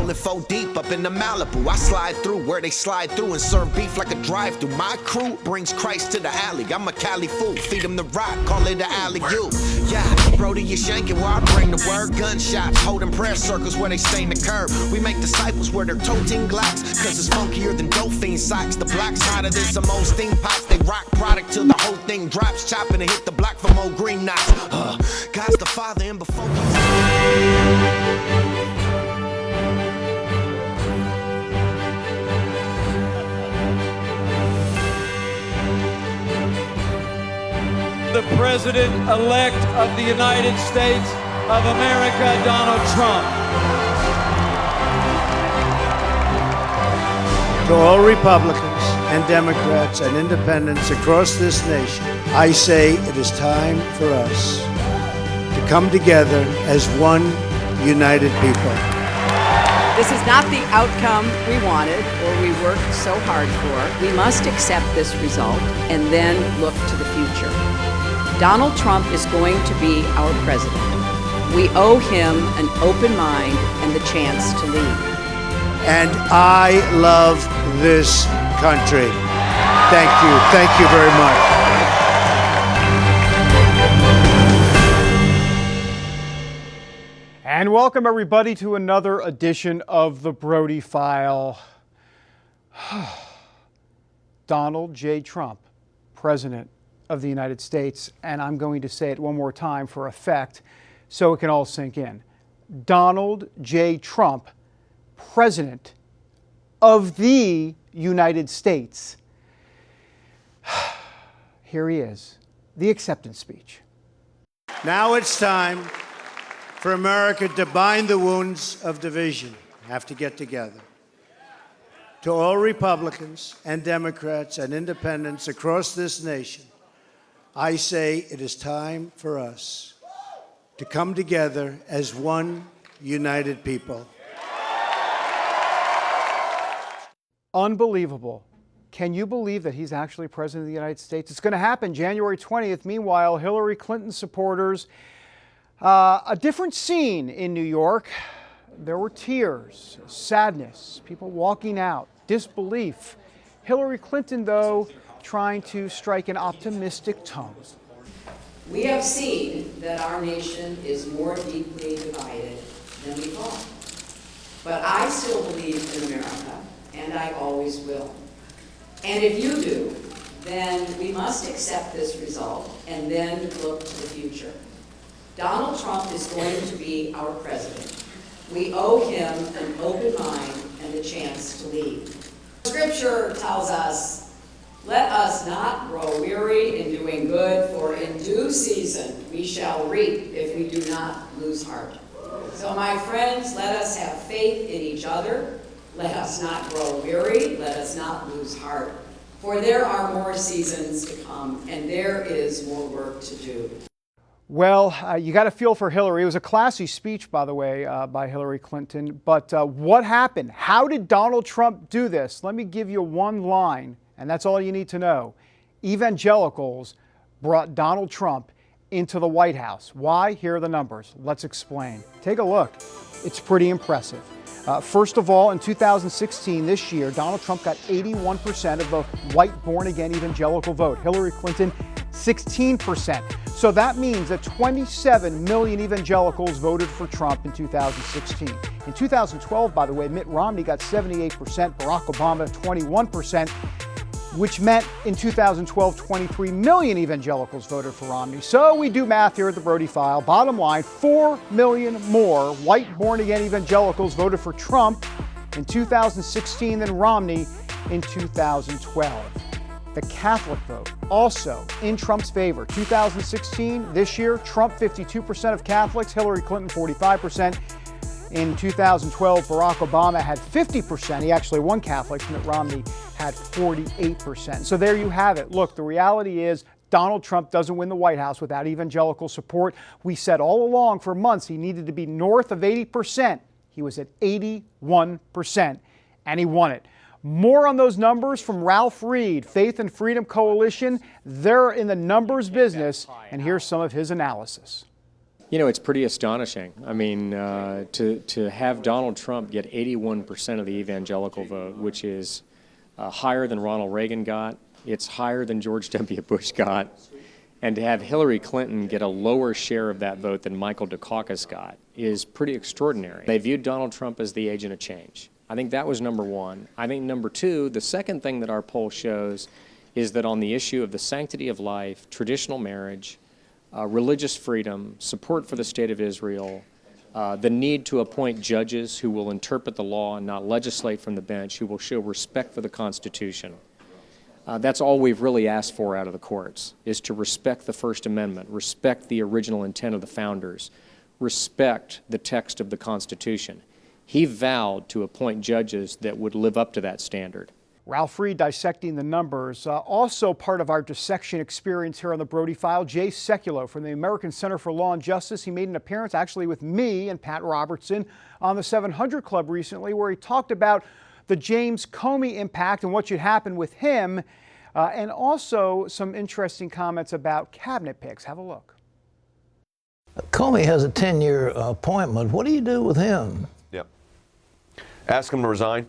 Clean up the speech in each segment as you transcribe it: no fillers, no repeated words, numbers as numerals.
rolling 4 deep up in the Malibu. I slide through where they slide through and serve beef like a drive-through. My crew brings Christ to the alley. I'm a Cali fool, feed him the rock, call it the alley-oop. Yeah, Brody, you shanking where I bring the word. Gunshots, holding prayer circles where they stain the curb. We make disciples where they're toting Glocks, cause it's funkier than dolphin socks. The block's hotter than some old steam pots. They rock product till the whole thing drops, chopping and hit the block for more green knots. God's the Father and before the President-elect of the United States of America, Donald Trump. To all Republicans and Democrats and independents across this nation, I say it is time for us to come together as one united people. This is not the outcome we wanted or we worked so hard for. We must accept this result and then look to the future. Donald Trump is going to be our president. We owe him an open mind and the chance to lead. And I love this country. Thank you. Thank you very much. And welcome everybody to another edition of the Brody File. Donald J. Trump, President of the United States, and I'm going to say it one more time for effect so it can all sink in. Donald J. Trump, President of the United States. Here he is, the acceptance speech. Now it's time for America to bind the wounds of division. Have to get together. To all Republicans and Democrats and independents across this nation, I say it is time for us to come together as one united people. Unbelievable. Can you believe that he's actually president of the United States? It's going to happen January 20th. Meanwhile, Hillary Clinton supporters, a different scene in New York. There were tears, sadness, people walking out, disbelief. Hillary Clinton, though, trying to strike an optimistic tone. We have seen that our nation is more deeply divided than we thought. But I still believe in America, and I always will. And if you do, then we must accept this result and then look to the future. Donald Trump is going to be our president. We owe him an open mind and the chance to lead. Scripture tells us, let us not grow weary in doing good, for in due season we shall reap if we do not lose heart. So my friends, let us have faith in each other. Let us not grow weary. Let us not lose heart. For there are more seasons to come, and there is more work to do. Well, you got to feel for Hillary. It was a classy speech, by the way, by Hillary Clinton. But what happened? How did Donald Trump do this? Let me give you one line, and that's all you need to know. Evangelicals brought Donald Trump into the White House. Why? Here are the numbers. Let's explain. Take a look. It's pretty impressive. First of all, in 2016, this year, Donald Trump got 81% of the white born-again evangelical vote. Hillary Clinton, 16%. So that means that 27 million evangelicals voted for Trump in 2016. In 2012, by the way, Mitt Romney got 78%, Barack Obama 21%, which meant in 2012, 23 million evangelicals voted for Romney. So we do math here at the Brody File. Bottom line, 4 million more white born-again evangelicals voted for Trump in 2016 than Romney in 2012. The Catholic vote also in Trump's favor. 2016, this year, Trump 52% of Catholics, Hillary Clinton 45%. In 2012, Barack Obama had 50%. He actually won Catholics. Mitt Romney had 48%. So there you have it. Look, the reality is Donald Trump doesn't win the White House without evangelical support. We said all along for months he needed to be north of 80%. He was at 81%, and he won it. More on those numbers from Ralph Reed, Faith and Freedom Coalition. They're in the numbers business, and here's some of his analysis. You know, it's pretty astonishing. I mean, to have Donald Trump get 81% of the evangelical vote, which is higher than Ronald Reagan got, it's higher than George W. Bush got, and to have Hillary Clinton get a lower share of that vote than Michael Dukakis got is pretty extraordinary. They viewed Donald Trump as the agent of change. I think that was number one. I think number two, the second thing that our poll shows is that on the issue of the sanctity of life, traditional marriage, religious freedom, support for the state of Israel, the need to appoint judges who will interpret the law and not legislate from the bench, who will show respect for the Constitution. That's all we've really asked for out of the courts, is to respect the First Amendment, respect the original intent of the founders, respect the text of the Constitution. He vowed to appoint judges that would live up to that standard. Ralph Reed dissecting the numbers. Also part of our dissection experience here on the Brody File, Jay Sekulow from the American Center for Law and Justice. He made an appearance actually with me and Pat Robertson on the 700 Club recently, where he talked about the James Comey impact and what should happen with him, and also some interesting comments about cabinet picks. Have a look. Comey has a 10-year appointment. What do you do with him? Yep. Ask him to resign.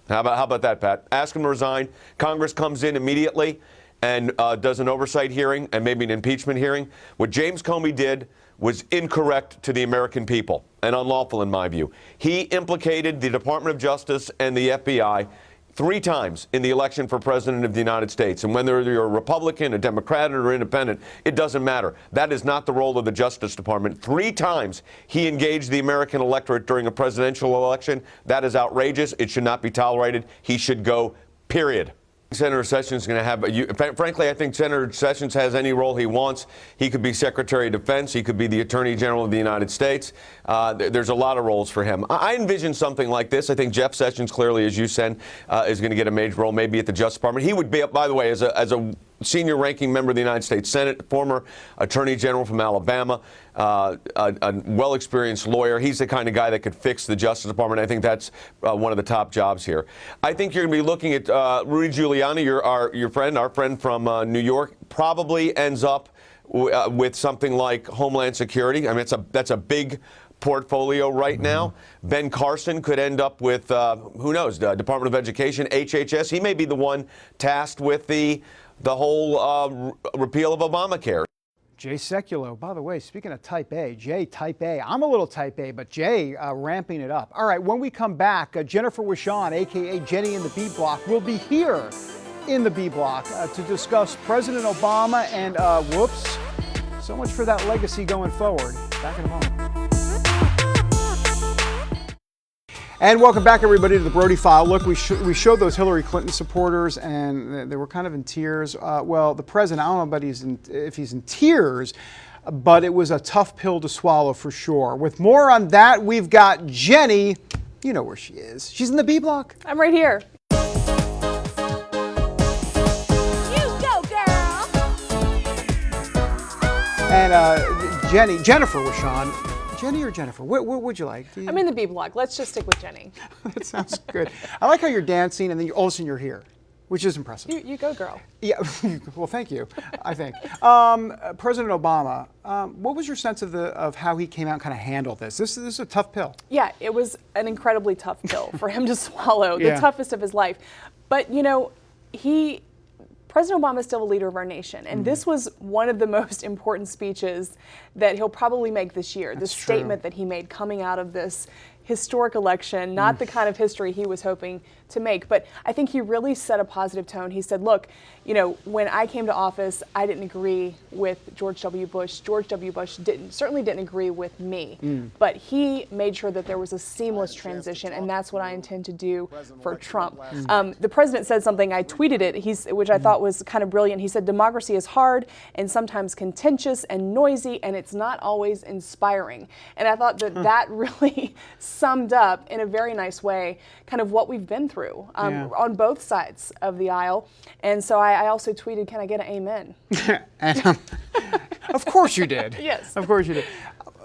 How about that, Pat? Ask him to resign. Congress comes in immediately and does an oversight hearing and maybe an impeachment hearing. What James Comey did was incorrect to the American people and unlawful in my view. He implicated the Department of Justice and the FBI 3 times in the election for President of the United States. And whether you're a Republican, a Democrat, or independent, it doesn't matter. That is not the role of the Justice Department. 3 times he engaged the American electorate during a presidential election. That is outrageous. It should not be tolerated. He should go, period. Senator Sessions is going to have, frankly, I think Senator Sessions has any role he wants. He could be Secretary of Defense. He could be the Attorney General of the United States. There's a lot of roles for him. I envision something like this. I think Jeff Sessions, clearly, as you said, is going to get a major role, maybe at the Justice Department. He would be, by the way, as a senior ranking member of the United States Senate, former Attorney General from Alabama, a well-experienced lawyer. He's the kind of guy that could fix the Justice Department. I think that's one of the top jobs here. I think you're going to be looking at Rudy Giuliani, our friend from New York, probably ends up with something like Homeland Security. I mean, that's a big portfolio right now. Ben Carson could end up with, who knows, the Department of Education, HHS. He may be the one tasked with the whole repeal of Obamacare. Jay Sekulow, by the way, speaking of type A, Jay type A. I'm a little type A, but Jay ramping it up. All right, when we come back, Jennifer Wishon, a.k.a. Jenny in the B Block, will be here in the B Block to discuss President Obama and, whoops, so much for that legacy going forward. Back in a moment. And welcome back, everybody, to the Brody File. Look, we showed those Hillary Clinton supporters, and they were kind of in tears. Well, the president, I don't know if he's in tears, but it was a tough pill to swallow for sure. With more on that, we've got Jenny. You know where she is. She's in the B Block. I'm right here. You go, girl. And Jennifer Wishon. Jenny or Jennifer? What would you like? I'm in the B Block. Let's just stick with Jenny. That sounds good. I like how you're dancing and then all of a sudden you're here, which is impressive. You go, girl. Yeah. Well, thank you. I think President Obama. What was your sense of how he came out and kind of handled this? This is a tough pill. Yeah, it was an incredibly tough pill for him to swallow. The toughest of his life. But you know, President Obama is still a leader of our nation, and this was one of the most important speeches that he'll probably make this year. The statement that he made coming out of this historic election, not the kind of history he was hoping to make, but I think he really set a positive tone. He said, look, you know, when I came to office, I didn't agree with George W. Bush. George W. Bush certainly didn't agree with me, but he made sure that there was a seamless transition, and that's what I intend to do for Trump. The president said something, I tweeted it, which I thought was kind of brilliant. He said, democracy is hard and sometimes contentious and noisy, and it's not always inspiring. And I thought that really summed up in a very nice way kind of what we've been through on both sides of the aisle. And so I also tweeted, can I get an amen? And, of course you did. Yes. Of course you did.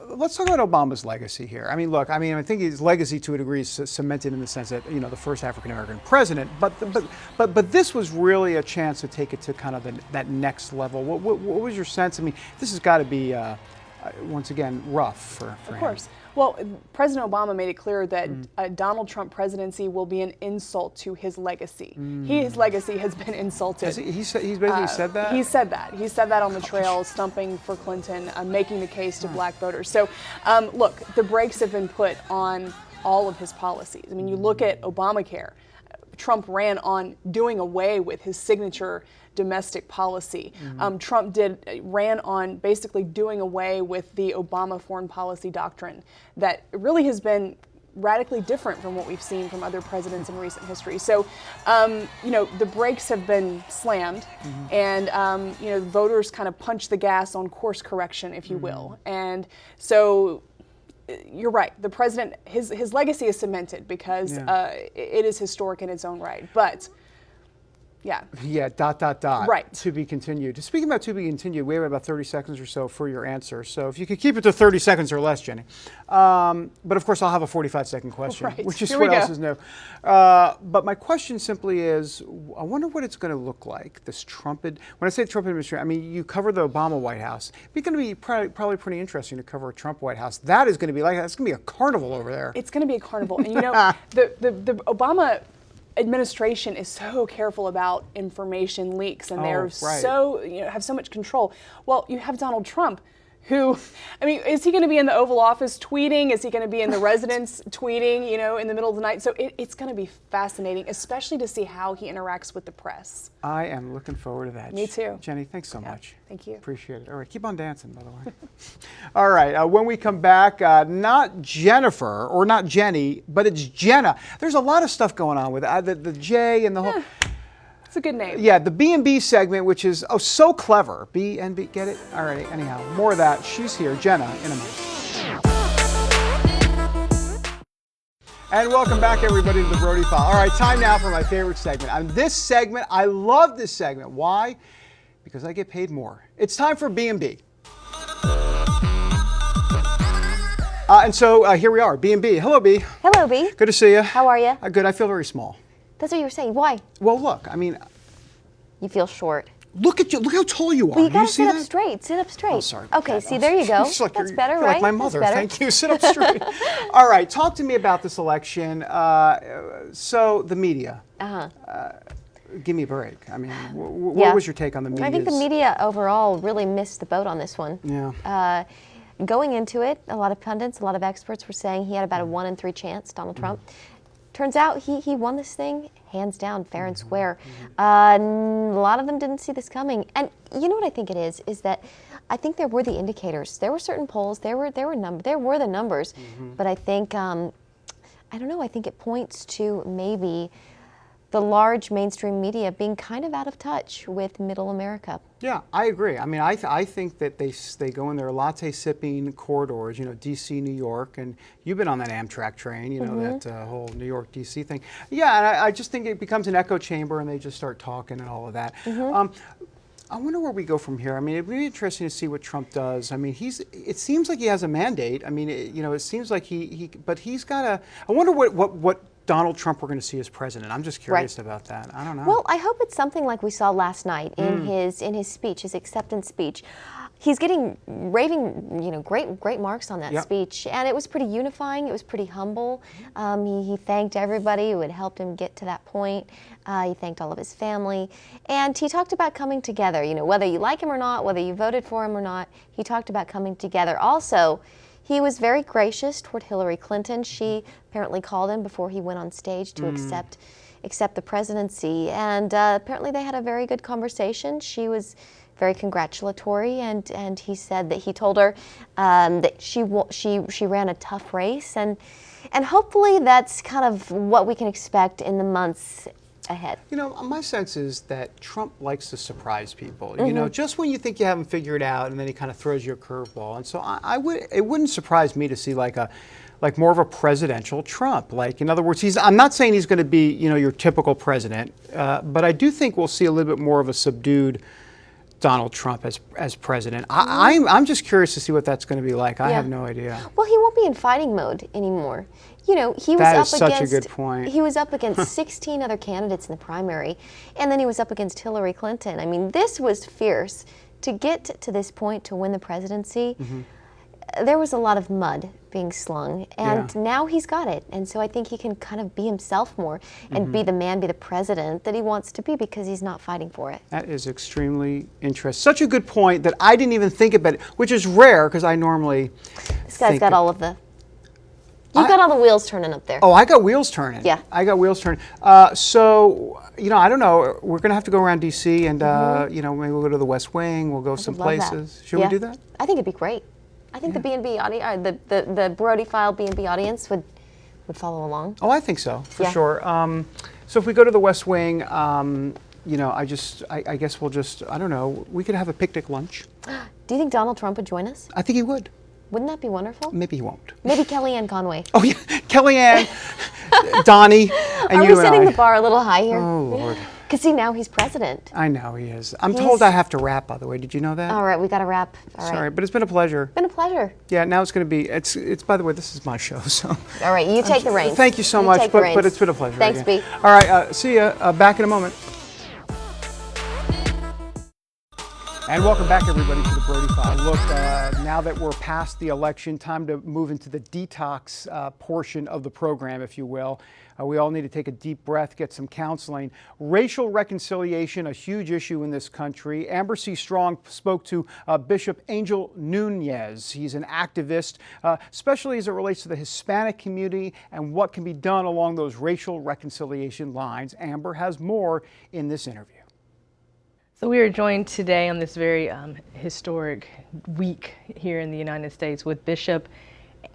Let's talk about Obama's legacy here. I mean, look, I think his legacy to a degree is cemented in the sense that, you know, the first African-American president, but this was really a chance to take it to kind of that next level. What was your sense? I mean, this has got to be once again, rough for him. Of course. Well, President Obama made it clear that a Donald Trump presidency will be an insult to his legacy. His legacy has been insulted. He's basically said that? He said that. He said that on the trail, stumping for Clinton, making the case to black voters. So, look, the brakes have been put on all of his policies. I mean, you look at Obamacare. Trump ran on doing away with his signature domestic policy. Trump ran on basically doing away with the Obama foreign policy doctrine that really has been radically different from what we've seen from other presidents in recent history. So, the brakes have been slammed, and voters kind of punched the gas on course correction, if you will. And so, you're right. The president, his legacy is cemented because it is historic in its own right. But yeah. Right. To be continued. Speaking about to be continued, we have about 30 seconds or so for your answer. So if you could keep it to 30 seconds or less, Jenny. But of course, I'll have a 45-second question, which is what else is new. But my question simply is, I wonder what it's going to look like, this Trump, when I say Trump administration, I mean, you cover the Obama White House. It's going to be probably pretty interesting to cover a Trump White House. That is going to be like, that's going to be a carnival over there. It's going to be a carnival. And the Obama administration is so careful about information leaks, and they're so have so much control. Well, you have Donald Trump, who, I mean, is he going to be in the Oval Office tweeting? Is he going to be in the residence tweeting, in the middle of the night? So it's going to be fascinating, especially to see how he interacts with the press. I am looking forward to that. Me too. Jenny, thanks so much. Thank you. Appreciate it. All right, keep on dancing, by the way. All right, when we come back, not Jennifer, or not Jenny, but it's Jenna. There's a lot of stuff going on with the J and the whole... It's a good name. Yeah, the B&B segment, which is, so clever. B&B, get it? All right, anyhow, more of that. She's here, Jenna, in a minute. And welcome back, everybody, to the Brody File. All right, time now for my favorite segment. On this segment, I love this segment. Why? Because I get paid more. It's time for B&B. And so here we are, B&B. Hello, B. Hello, B. Good to see you. How are you? Good. I feel very small. That's what you were saying. Why? Well, look, I mean... You feel short. Look at you. Look how tall you are. Well, you gotta sit up straight. Sit up straight. Oh, sorry. Okay, see, there you go. That's better, right? Like my mother. Thank you. Sit up straight. All right, talk to me about this election. So, the media. Give me a break. I mean, what was your take on the media? I think the media overall really missed the boat on this one. Yeah. Going into it, a lot of pundits, a lot of experts were saying he had about a 1 in 3 chance, Donald Trump. Turns out he won this thing hands down, fair and square. A lot of them didn't see this coming. And you know what I think it is that I think there were the indicators. There were certain polls, there were the numbers, but I think, I don't know, I think it points to maybe the large mainstream media being kind of out of touch with middle America. Yeah, I agree. I mean, I think that they go in their latte-sipping corridors, D.C., New York, and you've been on that Amtrak train, that whole New York, D.C. thing. Yeah, and I just think it becomes an echo chamber, and they just start talking and all of that. I wonder where we go from here. I mean, it'd be interesting to see what Trump does. I mean, it seems like he has a mandate. I mean, it seems like but he's got a, I wonder what Donald Trump we're going to see as president. I'm just curious about that. I don't know. Well, I hope it's something like we saw last night in his speech, his acceptance speech. He's getting raving, great marks on that speech, and it was pretty unifying. It was pretty humble. He thanked everybody who had helped him get to that point. He thanked all of his family, and he talked about coming together. Whether you like him or not, whether you voted for him or not, he talked about coming together. Also, he was very gracious toward Hillary Clinton. She apparently called him before he went on stage to accept the presidency, and apparently they had a very good conversation. She was very congratulatory, and he said that he told her that she ran a tough race, and hopefully that's kind of what we can expect in the months ahead. My sense is that Trump likes to surprise people. Just when you think you haven't figured it out, and then he kind of throws you a curveball. And so it wouldn't surprise me to see like more of a presidential Trump. Like, in other words, I'm not saying he's going to be your typical president, but I do think we'll see a little bit more of a subdued Donald Trump as president. I'm just curious to see what that's going to be like. I have no idea. Well, he won't be in fighting mode anymore. He was that up is such a good point. He was up against 16 other candidates in the primary, and then he was up against Hillary Clinton. I mean, this was fierce. To get to this point, to win the presidency, there was a lot of mud being slung, and now he's got it. And so I think he can kind of be himself more and be the man, be the president that he wants to be, because he's not fighting for it. That is extremely interesting. Such a good point that I didn't even think about it, which is rare because I normally This guy's got all of the... You've got all the wheels turning up there. Oh, I got wheels turning. Yeah. I got wheels turning. So, you know, I don't know. We're going to have to go around D.C. and, you know, maybe we'll go to the West Wing. We'll go some places. Should we do that? I think it'd be great. I think the B&B audience, the Brody File B&B audience would follow along. Oh, I think so, for sure. So if we go to the West Wing, you know, I guess we'll just, I don't know, we could have a picnic lunch. Do you think Donald Trump would join us? I think he would. Wouldn't that be wonderful? Maybe he won't. Maybe Kellyanne Conway. Oh, yeah. Kellyanne, Donnie, and Are you we setting the bar a little high here? Oh, Lord. Because see, now he's president. I know he is. I'm told I have to wrap, by the way. Did you know that? All right, we got to wrap. All right. Sorry, but it's been a pleasure. Been a pleasure. Yeah, now it's going to be, it's. By the way, this is my show, so. All right, you take the reins. Thank you so much, but it's been a pleasure. Thanks, again. B. All right, see ya. Back in a moment. And welcome back, everybody, to the Brody File. Look, now that we're past the election, time to move into the detox portion of the program, if you will. We all need to take a deep breath, get some counseling. Racial reconciliation, a huge issue in this country. Amber C. Strong spoke to Bishop Nunes. He's an activist, especially as it relates to the Hispanic community and what can be done along those racial reconciliation lines. Amber has more in this interview. So we are joined today on this very historic week here in the United States with Bishop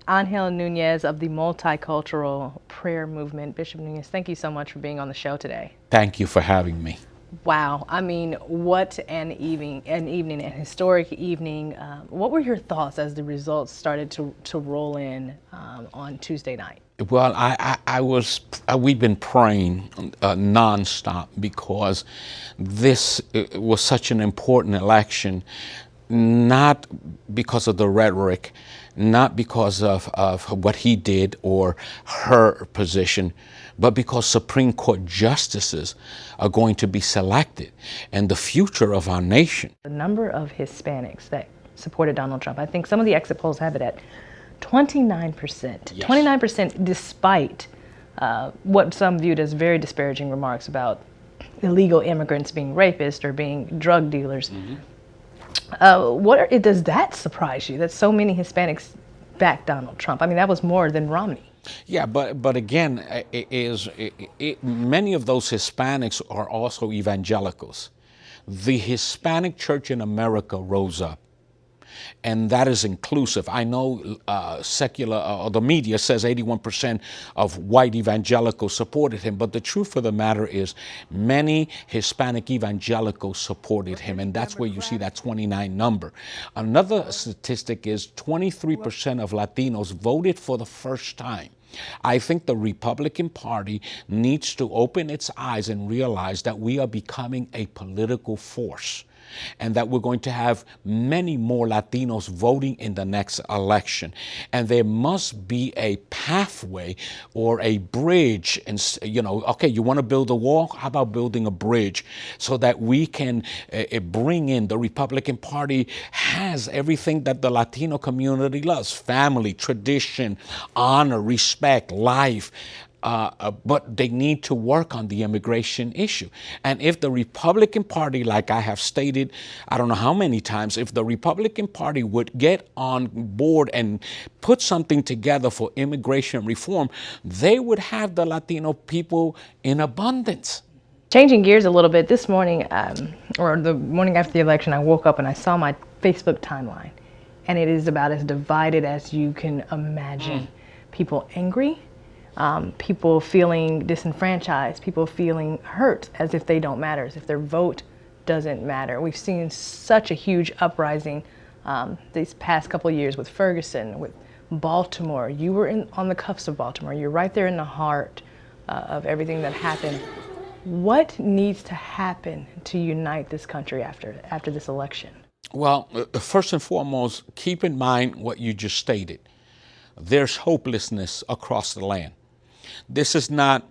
Nunes of the Multicultural Prayer Movement. Bishop Nunes, thank you so much for being on the show today. Thank you for having me. Wow, I mean, what an historic evening. What were your thoughts as the results started to roll in on Tuesday night? Well, we've been praying nonstop because this was such an important election, not because of the rhetoric, not because of what he did or her position, but because Supreme Court justices are going to be selected and the future of our nation. The number of Hispanics that supported Donald Trump, I think some of the exit polls have it at 29%. Yes. 29% despite what some viewed as very disparaging remarks about illegal immigrants being rapists or being drug dealers. Mm-hmm. Does that surprise you that so many Hispanics backed Donald Trump? I mean, that was more than Romney. Yeah, but again, many of those Hispanics are also evangelicals. The Hispanic church in America rose up, and that is inclusive. I know Sekulow, or the media says 81% of white evangelicals supported him, but the truth of the matter is many Hispanic evangelicals supported him, and that's where you see that 29 number. Another statistic is 23% of Latinos voted for the first time. I think the Republican Party needs to open its eyes and realize that we are becoming a political force, and that we're going to have many more Latinos voting in the next election. And there must be a pathway or a bridge. And, you know, okay, you want to build a wall? How about building a bridge so that we can bring in, the Republican Party has everything that the Latino community loves: family, tradition, honor, respect, life. But they need to work on the immigration issue. And if the Republican Party, like I have stated, I don't know how many times, if the Republican Party would get on board and put something together for immigration reform, they would have the Latino people in abundance. Changing gears a little bit, this morning, or the morning after the election, I woke up and I saw my Facebook timeline. And it is about as divided as you can imagine. People angry. People feeling disenfranchised, people feeling hurt as if they don't matter, as if their vote doesn't matter. We've seen such a huge uprising these past couple of years with Ferguson, with Baltimore. You were on the cuffs of Baltimore. You're right there in the heart of everything that happened. What needs to happen to unite this country after this election? Well, first and foremost, keep in mind what you just stated. There's hopelessness across the land. This is not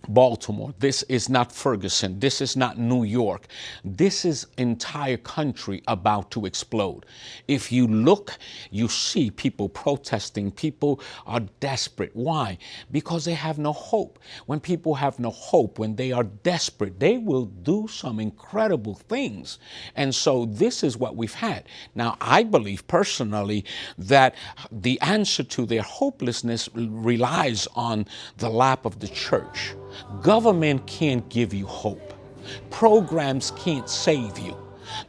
Baltimore. This is not Ferguson. This is not New York. This is entire country about to explode. If you look, you see people protesting. People are desperate. Why? Because they have no hope. When people have no hope, when they are desperate, they will do some incredible things. And so this is what we've had. Now, I believe personally that the answer to their hopelessness relies on the lap of the church. Government can't give you hope. Programs can't save you.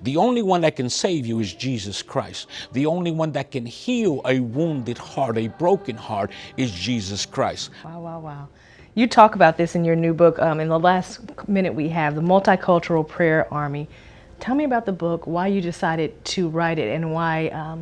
The only one that can save you is Jesus Christ. The only one that can heal a wounded heart, a broken heart, is Jesus Christ. Wow, wow, wow. You talk about this in your new book. In the last minute we have, The Multicultural Prayer Army. Tell me about the book, why you decided to write it, and why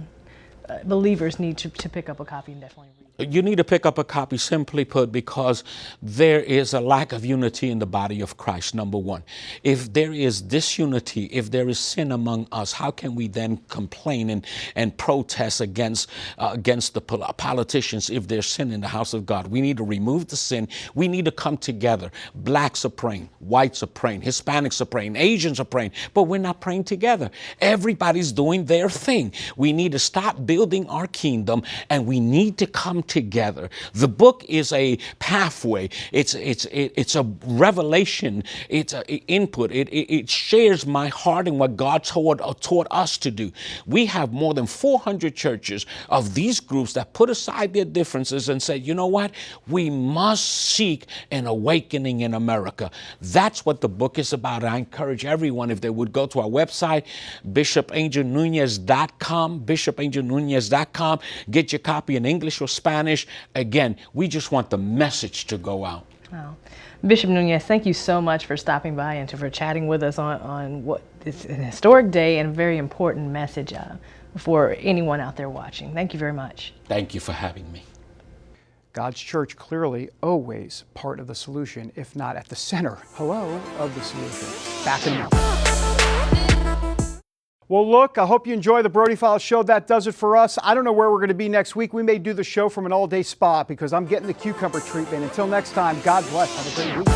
believers need to pick up a copy and definitely read it. You need to pick up a copy, simply put, because there is a lack of unity in the body of Christ, number one. If there is disunity, if there is sin among us, how can we then complain and protest against the politicians if there's sin in the house of God? We need to remove the sin. We need to come together. Blacks are praying, whites are praying, Hispanics are praying, Asians are praying, but we're not praying together. Everybody's doing their thing. We need to stop building our kingdom, and we need to come together. The book is a pathway. It's a revelation. It's an input. It shares my heart and what God taught us to do. We have more than 400 churches of these groups that put aside their differences and said, you know what? We must seek an awakening in America. That's what the book is about. I encourage everyone, if they would go to our website, bishopangelnunes.com, bishopangelnunes.com, get your copy in English or Spanish. Again, we just want the message to go out. Wow. Bishop Nunes, thank you so much for stopping by and for chatting with us on what is an historic day and a very important message for anyone out there watching. Thank you very much. Thank you for having me. God's church clearly always part of the solution, if not at the center, of the solution. Back in a moment. Well, look, I hope you enjoy the Brody File show. That does it for us. I don't know where we're going to be next week. We may do the show from an all-day spa because I'm getting the cucumber treatment. Until next time, God bless. Have a great week.